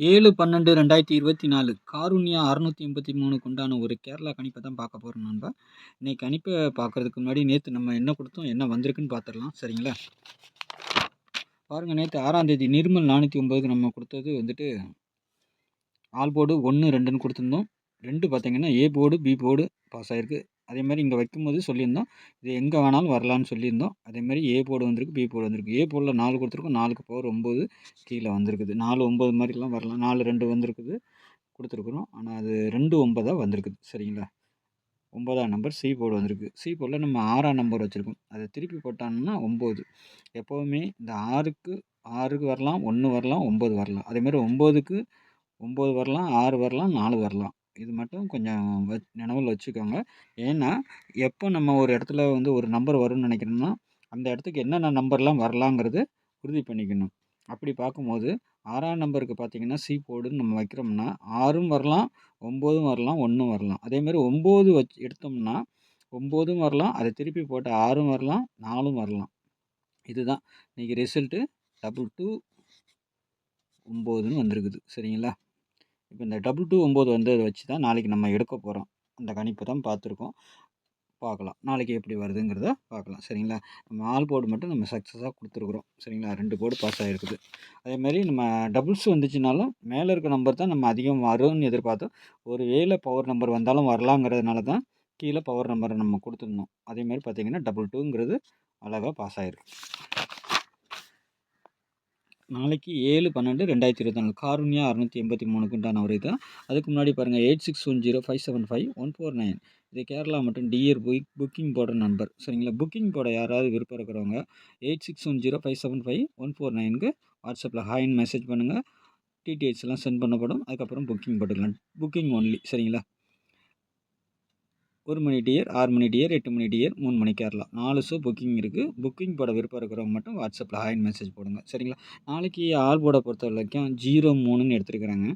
7/12/2024 காருண்யா 683க்கு உண்டான ஒரு கேரளா கணிப்பை தான் பார்க்க போகிறோம் நண்பா. இன்னைக்கு கணிப்பை பார்க்குறதுக்கு முன்னாடி நேற்று நம்ம என்ன கொடுத்தோம், என்ன வந்திருக்குன்னு பார்த்துடலாம். சரிங்களா? பாருங்கள், நேற்று 6ஆம் தேதி நிர்மல் 409க்கு நம்ம கொடுத்தது வந்துட்டு ஆல் போர்டு 1, 2ன்னு கொடுத்துருந்தோம். 2 பார்த்தீங்கன்னா A board, B board pass ஆகிருக்கு. அதேமாதிரி இங்கே வைக்கும்போது சொல்லியிருந்தோம், இது எங்கே வேணாலும் வரலான்னு சொல்லியிருந்தோம். அதேமாதிரி ஏ போர்டு வந்திருக்கு, பி போர்டு வந்திருக்கு. ஏ போர்டில் 4 கொடுத்துருக்கோம், 4க்கு பவர் 9 கீழே வந்திருக்குது. 4, 9 மாதிரிலாம் வரலாம். 4, 2 வந்திருக்குது கொடுத்துருக்குறோம். ஆனால் அது 2, 9 வந்திருக்குது. சரிங்களா? 9ஆம் நம்பர் சி போர்டு வந்திருக்கு. சி போர்டில் நம்ம 6ஆம் நம்பர் வச்சுருக்கோம். அதை திருப்பி போட்டாங்கன்னா 9. எப்போவுமே இந்த 6க்கு வரலாம், 1 வரலாம், 9 வரலாம். அதேமாதிரி 9க்கு 9 வரலாம், 6 வரலாம், 4 வரலாம். இது மட்டும் கொஞ்சம் நினைவில் வச்சுக்கோங்க. ஏன்னா எப்போ நம்ம ஒரு இடத்துல வந்து ஒரு நம்பர் வரும்னு நினைக்கிறோம்னா, அந்த இடத்துக்கு என்னென்ன நம்பர்லாம் வரலாங்கிறது உறுதி பண்ணிக்கணும். அப்படி பார்க்கும்போது 6ஆம் நம்பருக்கு பார்த்தீங்கன்னா சி போர்டுன்னு நம்ம வைக்கிறோம்னா 6ம் வரலாம், 9ம் வரலாம், 1ம் வரலாம். அதேமாதிரி 9 வச்சு எடுத்தோம்னா 9ம் வரலாம், அதை திருப்பி போட்டு 6ம் வரலாம், 4ம் வரலாம். இதுதான் இன்றைக்கி ரிசல்ட்டு 2229ன்னு வந்திருக்குது. சரிங்களா? இப்போ இந்த 2229 வந்ததை வச்சு தான் நாளைக்கு நம்ம எடுக்க போகிறோம். அந்த கணிப்பு தான் பார்த்துருக்கோம். பார்க்கலாம் நாளைக்கு எப்படி வருதுங்கிறத பார்க்கலாம். சரிங்களா? நம்ம ஆல் போர்டு மட்டும் நம்ம சக்ஸஸாக கொடுத்துருக்குறோம். சரிங்களா? 2 போர்டு பாஸ் ஆகிருக்குது. அதேமாதிரி நம்ம டபுள்ஸ் வந்துச்சுனாலும் மேலே இருக்க நம்பர் தான் நம்ம அதிகம் வரும்னு எதிர்பார்த்தோம். ஒரு வேளை பவர் நம்பர் வந்தாலும் வரலாங்கிறதுனால தான் கீழே பவர் நம்பரை நம்ம கொடுத்துருந்தோம். அதேமாதிரி பார்த்தீங்கன்னா 22ங்கிறது அழகாக பாஸ் ஆகிருக்கு. நாளைக்கு 7/12/2024 காருண்யா 683க்கு உண்டான ஒரு இதுதான். அதுக்கு முன்னாடி பாருங்கள் 8610575149 இது கேரளா மற்றும் டியர் புக்கிங் போடுற நம்பர். சரிங்களா? புக்கிங் போட யாராவது விருப்பம் இருக்கிறவங்க 8610575149க்கு வாட்ஸ்அப்பில் ஹாய்ன்னு மெசேஜ் பண்ணுங்கள். டிடிஹெச்லாம் சென்ட் பண்ணப்படும். அதுக்கப்புறம் புக்கிங் போட்டுக்கலாம். Booking only. சரிங்களா? 1 மணி டியர், 6 மணி டியர், 8 மணி டியர், 3 மணி கேரளா 4 ஷோ புக்கிங் இருக்குது. புக்கிங் போட விருப்பம் இருக்கிறவங்க மட்டும் வாட்ஸ்அப்பில் ஹாய்ன்னு மெசேஜ் போடுங்க. சரிங்களா? நாளைக்கு ஆல் போர்டை பொறுத்த வரைக்கும் 0-3ன்னு எடுத்துருக்குறாங்க.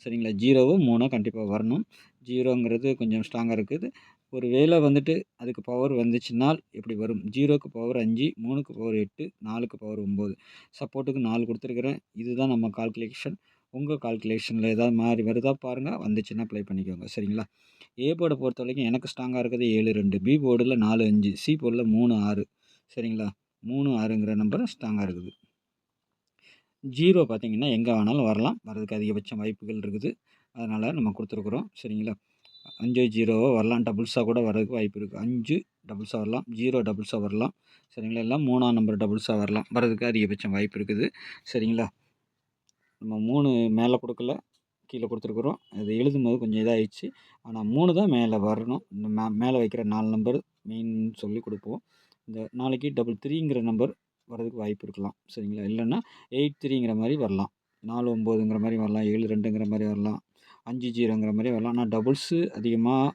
சரிங்களா? 0வும் 3 கண்டிப்பாக வரணும். 0ங்கிறது கொஞ்சம் ஸ்ட்ராங்காக இருக்குது. ஒரு வேளை வந்துட்டு அதுக்கு பவர் வந்துச்சுன்னால் எப்படி வரும்? 0க்கு பவர் 5, 3க்கு பவர் 8, 4க்கு பவர் 9. சப்போர்ட்டுக்கு 4 கொடுத்துருக்குறேன். இதுதான் நம்ம கால்குலேஷன். உங்கள் கால்குலேஷனில் ஏதாவது மாறி வருதா பாருங்கள். வந்துச்சுன்னா ப்ளே பண்ணிக்கோங்க. சரிங்களா? ஏ போர்டை பொறுத்த வரைக்கும் எனக்கு ஸ்ட்ராங்காக இருக்குது 7-2, பி போர்டில் 4-5, சி போர்டில் 3-6. சரிங்களா? 3-6ங்கிற நம்பர் ஸ்ட்ராங்காக இருக்குது. 0 பார்த்தீங்கன்னா எங்கே வேணாலும் வரலாம். வரதுக்கு அதிகபட்சம் வாய்ப்புகள் இருக்குது. அதனால் நம்ம கொடுத்துருக்குறோம். சரிங்களா? 5-0 வரலாம். டபுள்ஸாக கூட வரதுக்கு வாய்ப்பு இருக்குது. 5 டபுள்ஸாக வரலாம், 0 டபுள்ஸாக வரலாம். சரிங்களா? எல்லாம் 3ஆம் நம்பர் டபுள்ஸாக வரலாம். வரதுக்கு அதிகபட்சம் வாய்ப்பு இருக்குது. சரிங்களா? நம்ம 3 மேலே கொடுக்கல, கீழே கொடுத்துருக்குறோம். அது எழுதும்போது கொஞ்சம் இதாகிடுச்சு. ஆனால் 3 தான் மேலே வரணும். இந்த மேலே வைக்கிற 4 நம்பர் மெயின் சொல்லி கொடுப்போம். இந்த நாளைக்கு 333ங்கிற நம்பர் வரதுக்கு வாய்ப்பு இருக்கலாம். சரிங்களா? இல்லைன்னா 83ங்கிற மாதிரி வரலாம். 4-9ங்கிற மாதிரி வரலாம். 7-2ங்கிற மாதிரி வரலாம். 5-0ங்கிற மாதிரி வரலாம். ஆனால் டபுள்ஸு அதிகமாக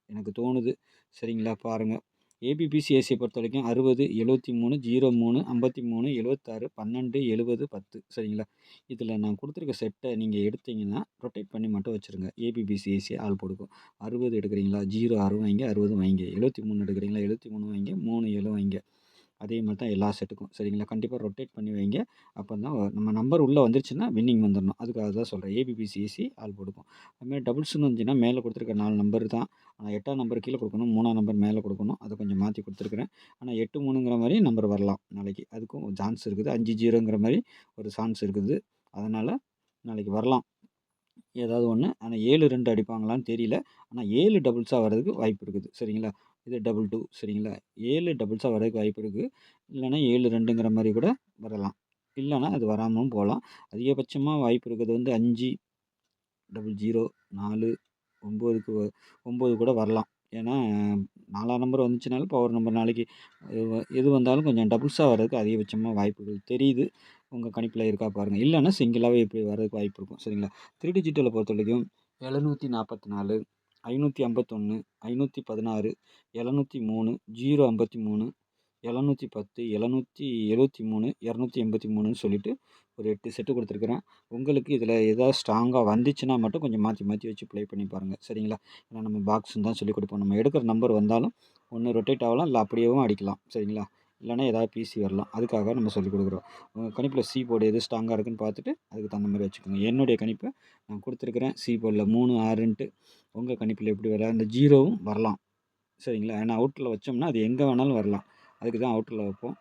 எனக்கு தோணுது. சரிங்களா? பாருங்கள். ஏபிபிசிஎஸ்சியை பொறுத்த வரைக்கும் 60, 73, 03, 53, 76, 12, 70, 10. சரிங்களா? இதில் நான் கொடுத்துருக்க செட்டை நீங்கள் எடுத்தீங்கன்னா ரொட்டேட் பண்ணி மட்டும் வச்சுருங்க. ஏபிபிசிஎஸ்சி ஆல் போடுக்கும். 60 எடுக்கிறீங்களா, 06 வைங்க, 60 வைங்க. 73 எடுக்கிறீங்களா, 73 வைங்க, 37 வைங்க. அதே மாதிரி தான் எல்லா செட்டுக்கும். சரிங்களா? கண்டிப்பாக ரொட்டேட் பண்ணி வைங்க. அப்போ தான் நம்ம நம்பர் உள்ளே வந்துருச்சுன்னா வின்னிங் வந்துடணும். அதுக்காக தான் சொல்கிறேன். ஏபிபிசிஎஸ்சி ஆல் போடுக்கும். அதுமாதிரி டபுள்ஸ்னு வந்துச்சுன்னா மேலே கொடுத்துருக்க 4 நம்பர் தான். ஆனால் 8ஆம் நம்பர் கீழே கொடுக்கணும், 3ஆம் நம்பர் மேலே கொடுக்கணும். அதை கொஞ்சம் மாற்றி கொடுத்துருக்குறேன். ஆனால் 8-3ங்கிற மாதிரி நம்பர் வரலாம் நாளைக்கு. அதுக்கும் சான்ஸ் இருக்குது. 5-0ங்கிற மாதிரி ஒரு சான்ஸ் இருக்குது. அதனால் நாளைக்கு வரலாம் ஏதாவது ஒன்று. ஆனால் 7-2 அடிப்பாங்களான்னு தெரியல. ஆனால் 7 டபுள்ஸாக வர்றதுக்கு வாய்ப்பு இருக்குது. சரிங்களா? இது 22. சரிங்களா? 7 டபுள்ஸாக வர்றதுக்கு வாய்ப்பு இருக்குது. இல்லைன்னா 7-2ங்கிற மாதிரி கூட வரலாம். இல்லைன்னா அது வராமலும் போகலாம். அதிகபட்சமாக வாய்ப்பு இருக்கிறது வந்து 5, 00, 4, 9க்கு 9 கூட வரலாம். ஏன்னா 4ஆம் நம்பர் வந்துச்சுனாலும் பவர் நம்பர் நாளைக்கு எது வந்தாலும் கொஞ்சம் டபுள்ஸாக வர்றதுக்கு அதிகபட்சமாக வாய்ப்புகள் தெரியுது. உங்கள் கணிப்பில் இருக்கா பாருங்கள். இல்லைன்னா சிங்கிளாகவே இப்படி வர்றதுக்கு வாய்ப்பு இருக்கும். சரிங்களா? 3 டிஜிட்டலை பொறுத்த வரைக்கும் 744, 551, 516, 703, 053, 710, 773, 283ன்னு சொல்லிட்டு ஒரு 8 செட்டு கொடுத்துருக்குறேன். உங்களுக்கு இதில் ஏதாவது ஸ்ட்ராங்காக வந்துச்சுன்னா மட்டும் கொஞ்சம் மாற்றி மாற்றி வச்சு ப்ளே பண்ணி பாருங்கள். சரிங்களா? ஏன்னா நம்ம பாக்ஸுன்னு தான் சொல்லிக் கொடுப்போம். நம்ம எடுக்கிற நம்பர் வந்தாலும் ஒன்று ரொட்டேட் ஆகலாம், இல்லை அப்படியேவும் அடிக்கலாம். சரிங்களா? இல்லைனா ஏதாவது பிசி வரலாம். அதுக்காக நம்ம சொல்லிக் கொடுக்குறோம். உங்கள் கணிப்பில் சி போர்டு எது ஸ்ட்ராங்காக இருக்குன்னு பார்த்துட்டு அதுக்கு தகுந்த மாதிரி வச்சுக்கோங்க. என்னுடைய கணிப்பை நான் கொடுத்துருக்குறேன். சி போர்டில் 3, 6ன்ட்டு. உங்கள் கணிப்பில் எப்படி வரலாம்? இந்த 0வும் வரலாம். சரிங்களா? ஏன்னா அவுட்டரில் வச்சோம்னா அது எங்கே வேணாலும் வரலாம். அதுக்கு தான் அவுட்டரில் வைப்போம்.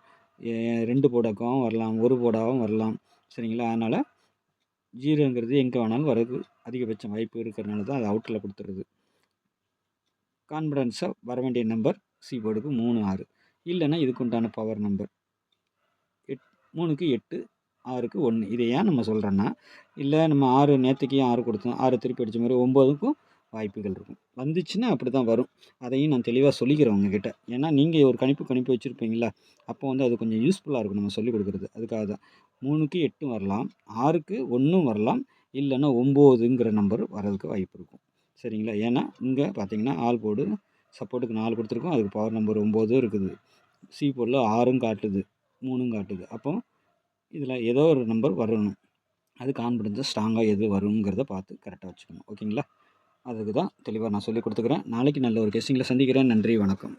2 போர்டாகவும் வரலாம், 1 போர்டாகவும் வரலாம். சரிங்களா? அதனால் 0ங்கிறது எங்கே வேணாலும் வரது அதிகபட்சம் வாய்ப்பு இருக்கிறனால தான் அது அவுட்டரில் கொடுத்துருது. கான்ஃபிடன்ஸாக வர வேண்டிய நம்பர் சி போர்டுக்கு 3, 6. இல்லைன்னா இதுக்கு உண்டான பவர் நம்பர் 3க்கு 8, 6க்கு 1. இதை ஏன் நம்ம சொல்கிறோன்னா, இல்லை நம்ம 6 நேற்றுக்கு 6 கொடுத்தோம், 6 திருப்பி அடித்த மாதிரி 9க்கும் வாய்ப்புகள் இருக்கும். வந்துச்சுன்னா அப்படி தான் வரும். அதையும் நான் தெளிவாக சொல்லிக்கிறேன் உங்ககிட்ட. ஏன்னா நீங்கள் ஒரு கணிப்பு வச்சுருப்பீங்களா, அப்போ வந்து அது கொஞ்சம் யூஸ்ஃபுல்லாக இருக்கும் நம்ம சொல்லிக் கொடுக்குறது. அதுக்காக தான் 3க்கு 8 வரலாம், 6க்கு 1 வரலாம், இல்லைன்னா 9ங்கிற நம்பர் வர்றதுக்கு வாய்ப்பு இருக்கும். சரிங்களா? ஏன்னா இங்கே பார்த்தீங்கன்னா ஆல் போர்டு சப்போர்ட்டுக்கு 4 கொடுத்துருக்கோம், அதுக்கு பவர் நம்பர் 9 இருக்குது. சி போர்டில் 6ம் காட்டுது, 3ம் காட்டுது. அப்போ இதில் ஏதோ ஒரு நம்பர் வரணும். அது கான்ஃபிடன்ஸாக ஸ்ட்ராங்காக எது வருங்கிறத பார்த்து கரெக்டாக வச்சுக்கணும். ஓகேங்களா? அதுக்கு தான் தெளிவாக நான் சொல்லிக் கொடுத்துக்கிறேன். நாளைக்கு நல்ல ஒரு கெஸ்டிங்கில் சந்திக்கிறேன். நன்றி, வணக்கம்.